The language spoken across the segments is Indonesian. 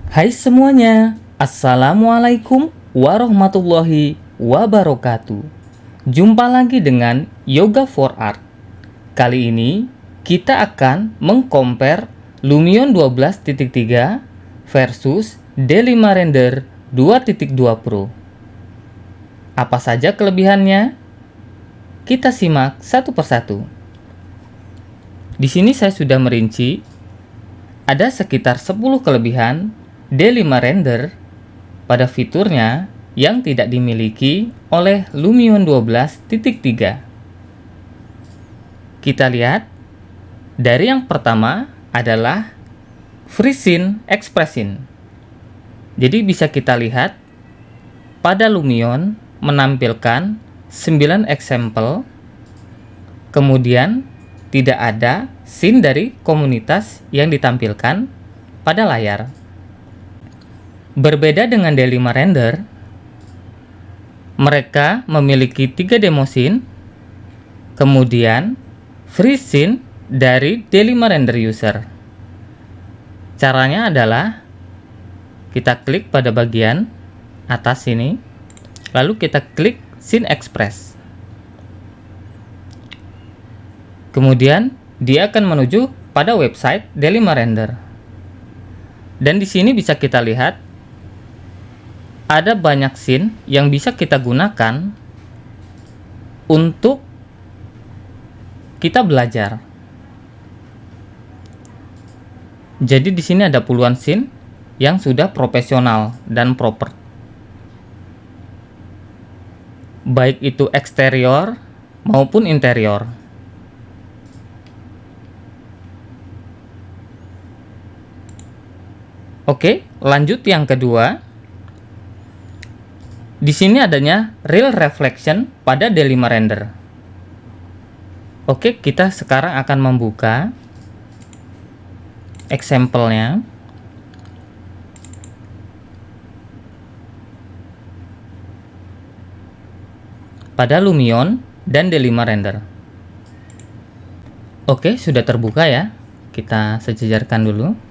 Hai semuanya, Assalamualaikum warahmatullahi wabarakatuh. Jumpa lagi dengan Yoga for Art. Kali ini kita akan mengcompare Lumion 12.3 versus D5 Render 2.2 Pro. Apa saja kelebihannya? Kita simak satu persatu. Di sini saya sudah merinci ada sekitar 10 kelebihan D5 Render pada fiturnya yang tidak dimiliki oleh Lumion 12.3. Kita lihat, dari yang pertama adalah FreeScene Expression. Jadi bisa kita lihat, pada Lumion menampilkan 9 example, kemudian tidak ada scene dari komunitas yang ditampilkan pada layar. Berbeda dengan D5 Render, mereka memiliki 3 demo scene, kemudian free scene dari D5 Render user. Caranya adalah kita klik pada bagian atas sini, lalu kita klik Scene Express. Kemudian dia akan menuju pada website D5 Render. Dan di sini bisa kita lihat ada banyak scene yang bisa kita gunakan untuk kita belajar. Jadi di sini ada puluhan scene yang sudah profesional dan proper. Baik itu eksterior maupun interior. Oke, lanjut yang kedua. Di sini adanya real reflection pada D5 Render. Oke, kita sekarang akan membuka example-nya. Pada Lumion dan D5 Render. Oke, sudah terbuka ya. Kita sejajarkan dulu.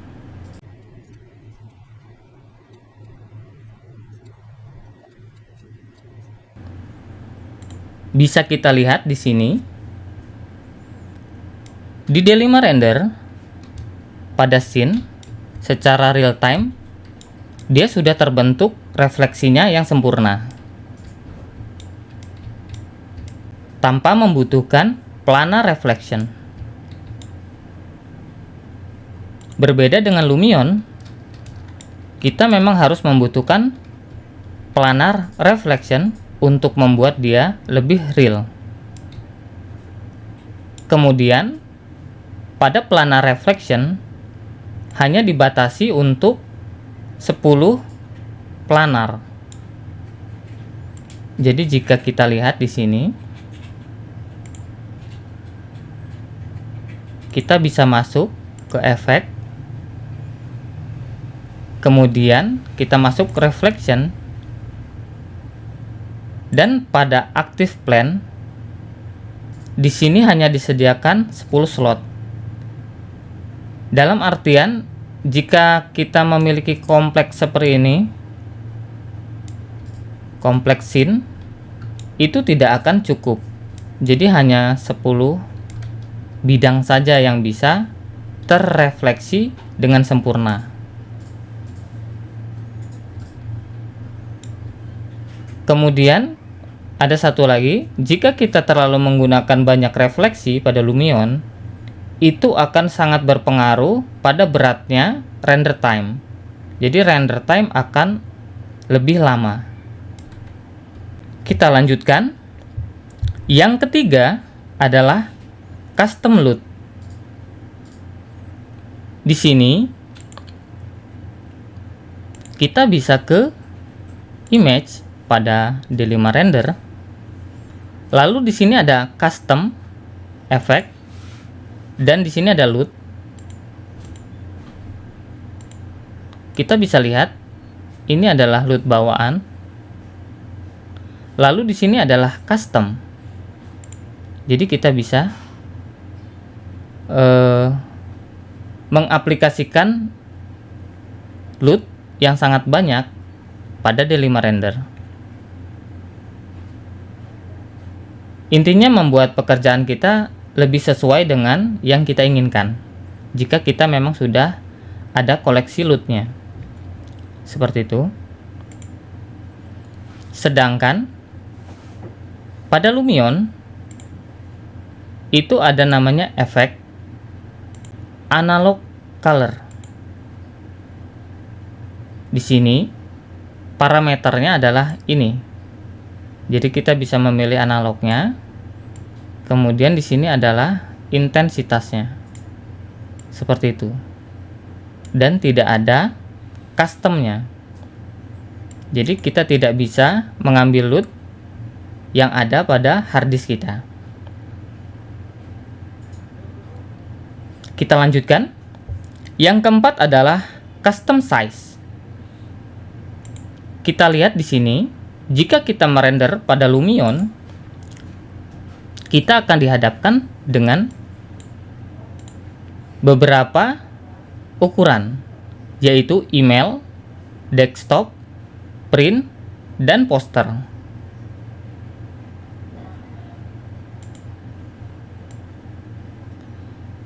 Bisa kita lihat di sini, di D5 Render pada scene secara real time dia sudah terbentuk refleksinya yang sempurna tanpa membutuhkan planar reflection. Berbeda dengan Lumion, kita memang harus membutuhkan planar reflection untuk membuat dia lebih real. Kemudian pada planar reflection hanya dibatasi untuk 10 planar. Jadi jika kita lihat di sini, kita bisa masuk ke efek, kemudian kita masuk ke reflection, dan pada active plan di sini hanya disediakan 10 slot. Dalam artian, jika kita memiliki kompleks seperti ini, kompleks scene, itu tidak akan cukup. Jadi hanya 10 bidang saja yang bisa terrefleksi dengan sempurna. Kemudian ada satu lagi, jika kita terlalu menggunakan banyak refleksi pada Lumion, itu akan sangat berpengaruh pada beratnya render time. Jadi render time akan lebih lama. Kita lanjutkan. Yang ketiga adalah custom LUT. Di sini kita bisa ke image pada D5 Render. Lalu di sini ada custom effect dan di sini ada LUT. Kita bisa lihat ini adalah LUT bawaan. Lalu di sini adalah custom. Jadi kita bisa mengaplikasikan LUT yang sangat banyak pada D5 render. Intinya membuat pekerjaan kita lebih sesuai dengan yang kita inginkan. Jika kita memang sudah ada koleksi lootnya. Seperti itu. Sedangkan pada Lumion itu ada namanya efek analog color. Di sini parameternya adalah ini. Jadi kita bisa memilih analognya. Kemudian di sini adalah intensitasnya. Seperti itu. Dan tidak ada customnya. Jadi kita tidak bisa mengambil loot yang ada pada harddisk kita. Kita lanjutkan. Yang keempat adalah custom size. Kita lihat di sini, jika kita merender pada Lumion, kita akan dihadapkan dengan beberapa ukuran, yaitu email, desktop, print, dan poster.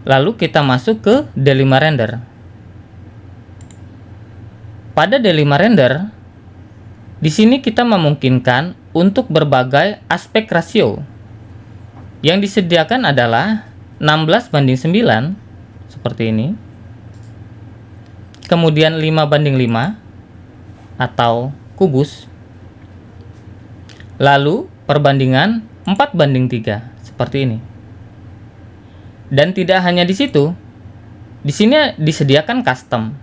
Lalu kita masuk ke D5 render. Pada D5 render, di sini kita memungkinkan untuk berbagai aspek rasio. Yang disediakan adalah 16:9 seperti ini. Kemudian 5:5 atau kubus. Lalu perbandingan 4:3 seperti ini. Dan tidak hanya di situ. Di sini disediakan custom.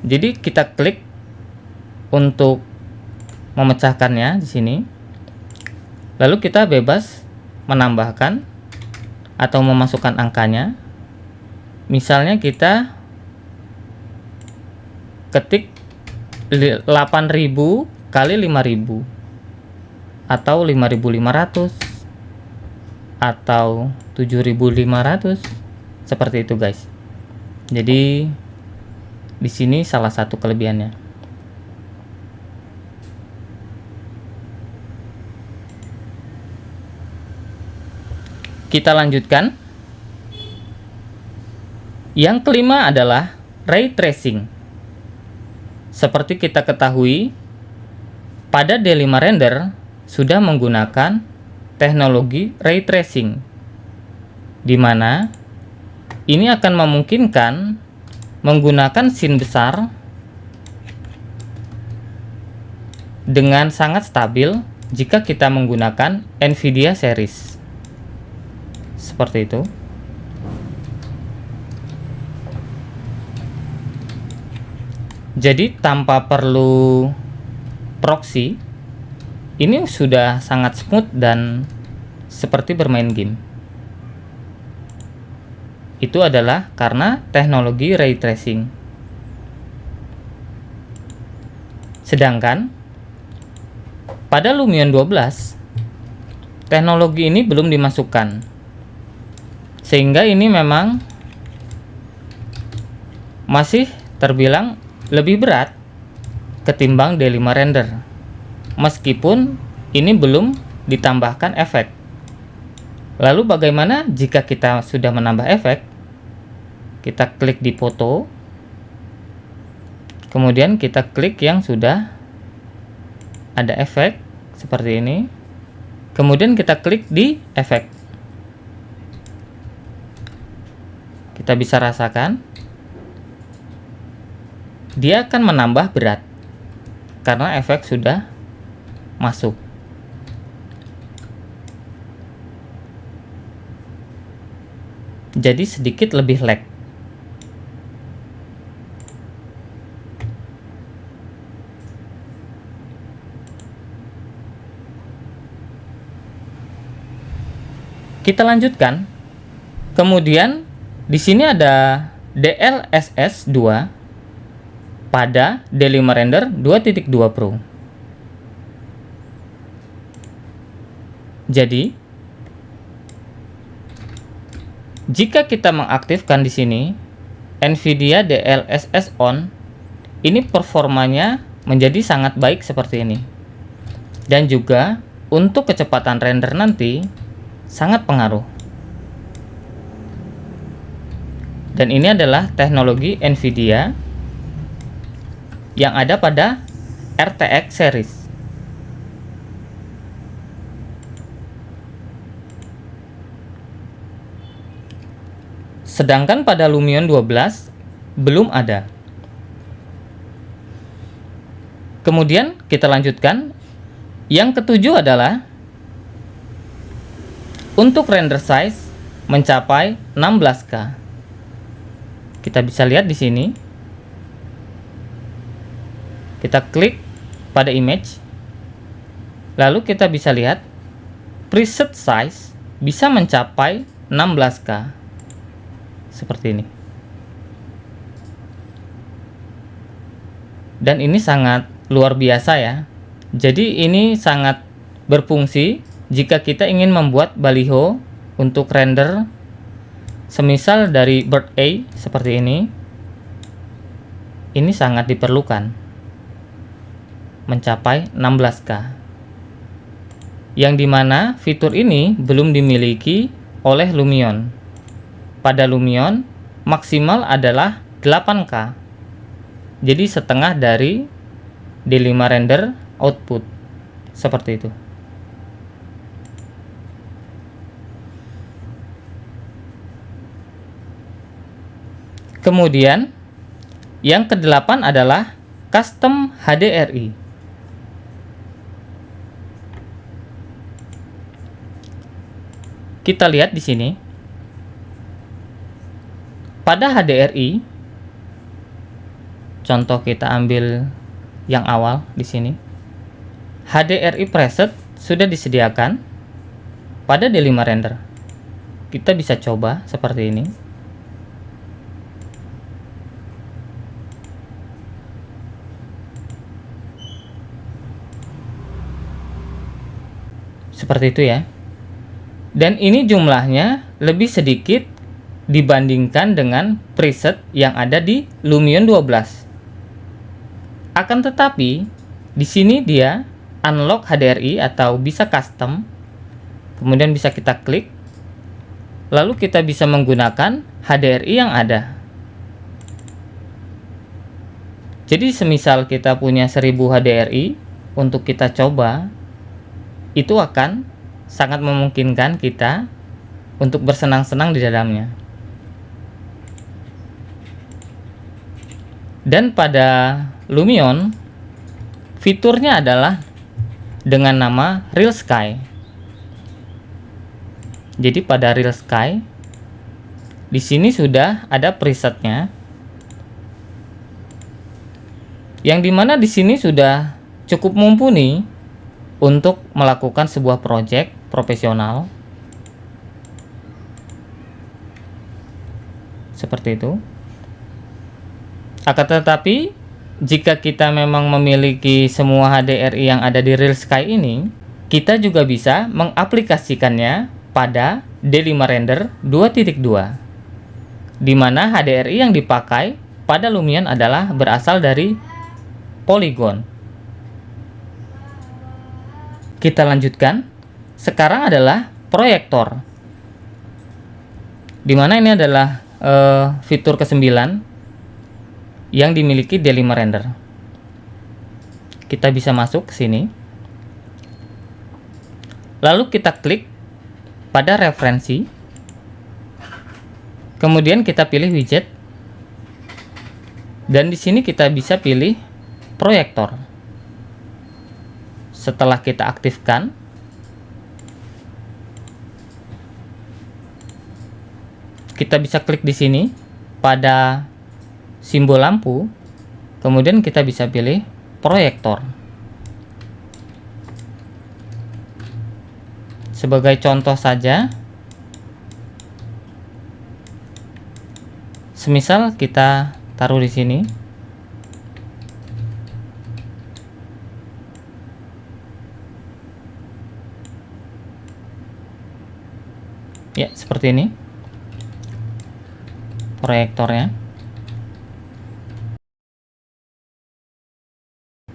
Jadi kita klik untuk memecahkannya di sini. Lalu kita bebas menambahkan atau memasukkan angkanya. Misalnya kita ketik 8.000 kali 5.000 atau 5.500 atau 7.500 seperti itu, guys. Jadi di sini salah satu kelebihannya. Kita lanjutkan. Yang kelima adalah ray tracing. Seperti kita ketahui, pada D5 render sudah menggunakan teknologi ray tracing, di mana ini akan memungkinkan menggunakan scene besar dengan sangat stabil jika kita menggunakan NVIDIA series. Seperti itu. Jadi tanpa perlu proxy, ini sudah sangat smooth dan seperti bermain game. Itu adalah karena teknologi ray tracing. Sedangkan pada Lumion 12 teknologi ini belum dimasukkan. Sehingga ini memang masih terbilang lebih berat ketimbang D5 render. Meskipun ini belum ditambahkan efek. Lalu bagaimana jika kita sudah menambah efek? Kita klik di foto. Kemudian kita klik yang sudah ada efek seperti ini. Kemudian kita klik di efek. Kita bisa rasakan dia akan menambah berat karena efek sudah masuk. Jadi sedikit lebih lag. Kita lanjutkan. Kemudian di sini ada DLSS 2 pada D5 render 2.2 Pro. Jadi jika kita mengaktifkan di sini NVIDIA DLSS on, ini performanya menjadi sangat baik seperti ini. Dan juga untuk kecepatan render nanti sangat pengaruh. Dan ini adalah teknologi Nvidia yang ada pada RTX series. Sedangkan pada Lumion 12 belum ada. Kemudian kita lanjutkan. Yang ketujuh adalah untuk render size mencapai 16K. Kita bisa lihat di sini. Kita klik pada image. Lalu kita bisa lihat preset size bisa mencapai 16K. Seperti ini. Dan ini sangat luar biasa ya. Jadi ini sangat berfungsi jika kita ingin membuat baliho untuk render semisal dari bird eye seperti ini. Ini sangat diperlukan mencapai 16K. Yang dimana fitur ini belum dimiliki oleh Lumion. Pada Lumion maksimal adalah 8K. Jadi setengah dari D5 render output seperti itu. Kemudian yang kedelapan adalah custom HDRI. Kita lihat di sini. Pada HDRI, contoh kita ambil yang awal di sini. HDRI preset sudah disediakan pada D5 render. Kita bisa coba seperti ini. Seperti itu ya. Dan ini jumlahnya lebih sedikit dibandingkan dengan preset yang ada di Lumion 12. Akan tetapi di sini dia unlock HDRI atau bisa custom. Kemudian bisa kita klik. Lalu kita bisa menggunakan HDRI yang ada. Jadi semisal kita punya 1000 HDRI untuk kita coba, itu akan sangat memungkinkan kita untuk bersenang-senang di dalamnya. Dan pada Lumion fiturnya adalah dengan nama Real Sky. Jadi pada Real Sky di sini sudah ada presetnya, yang dimana di sini sudah cukup mumpuni untuk melakukan sebuah project profesional seperti itu. Akan tetapi jika kita memang memiliki semua HDRI yang ada di Real Sky ini, kita juga bisa mengaplikasikannya pada D5 Render 2.2, di mana HDRI yang dipakai pada Lumion adalah berasal dari Polygon. Kita lanjutkan. Sekarang adalah proyektor, di mana ini adalah fitur ke-9 yang dimiliki D5 Render. Kita bisa masuk ke sini. Lalu kita klik pada referensi. Kemudian kita pilih widget. Dan di sini kita bisa pilih proyektor. Setelah kita aktifkan, kita bisa klik di sini pada simbol lampu, kemudian kita bisa pilih proyektor. Sebagai contoh saja, semisal kita taruh di sini, ya seperti ini proyektornya.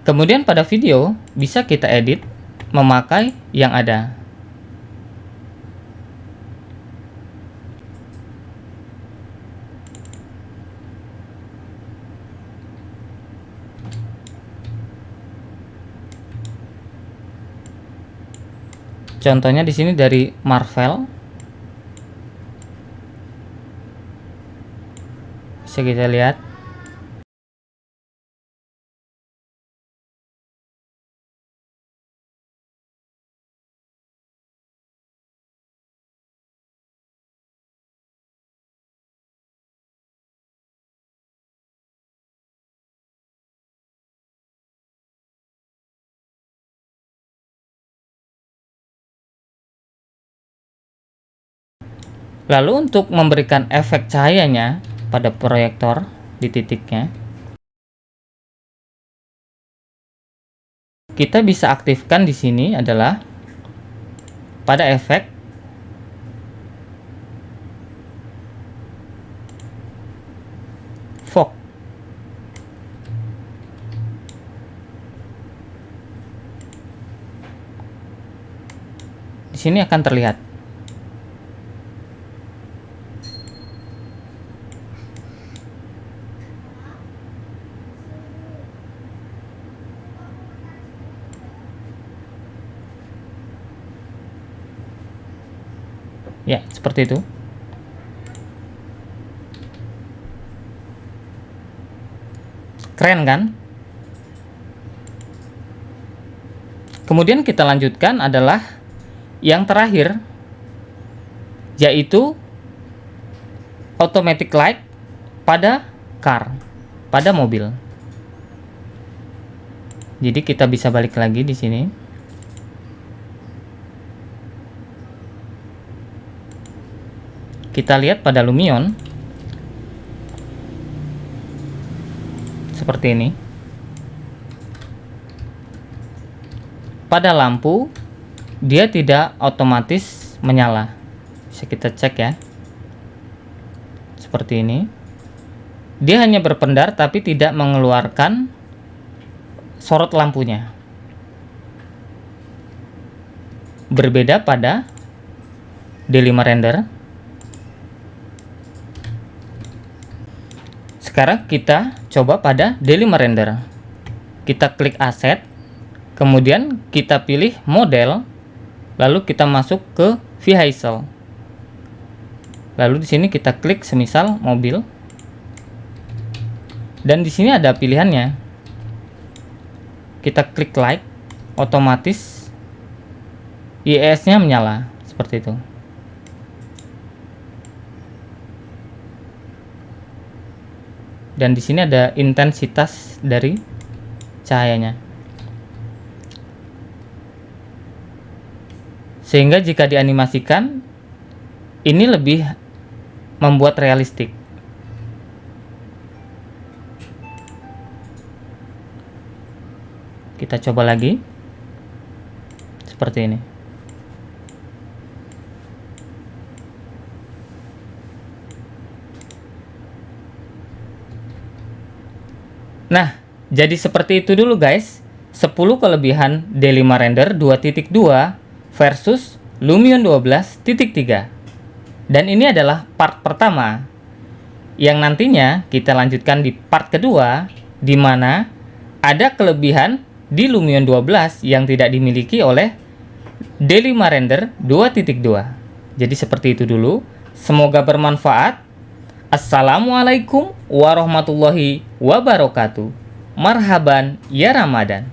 Kemudian pada video bisa kita edit memakai yang ada. Contohnya di sini dari Marvel. Bisa kita lihat. Lalu untuk memberikan efek cahayanya pada proyektor di titiknya, kita bisa aktifkan di sini adalah pada efek fog. Di sini akan terlihat. Ya, seperti itu. Keren kan? Kemudian kita lanjutkan adalah yang terakhir, yaitu automatic light pada car, pada mobil. Jadi kita bisa balik lagi di sini. Kita lihat pada Lumion seperti ini. Pada lampu dia tidak otomatis menyala. Bisa kita cek ya. Seperti ini. Dia hanya berpendar tapi tidak mengeluarkan sorot lampunya. Berbeda pada D5 render. Sekarang kita coba pada D5 render. Kita klik aset, kemudian kita pilih model, lalu kita masuk ke vehicle. Lalu di sini kita klik semisal mobil. Dan di sini ada pilihannya. Kita klik light, otomatis IES-nya menyala seperti itu. Dan di sini ada intensitas dari cahayanya. Sehingga jika dianimasikan, ini lebih membuat realistik. Kita coba lagi. Seperti ini. Nah, jadi seperti itu dulu guys. 10 kelebihan D5 render 2.2 versus Lumion 12.3. Dan ini adalah part pertama. Yang nantinya kita lanjutkan di part kedua, di mana ada kelebihan di Lumion 12 yang tidak dimiliki oleh D5 render 2.2. Jadi seperti itu dulu. Semoga bermanfaat. Assalamualaikum warahmatullahi wabarakatuh. Marhaban ya Ramadan.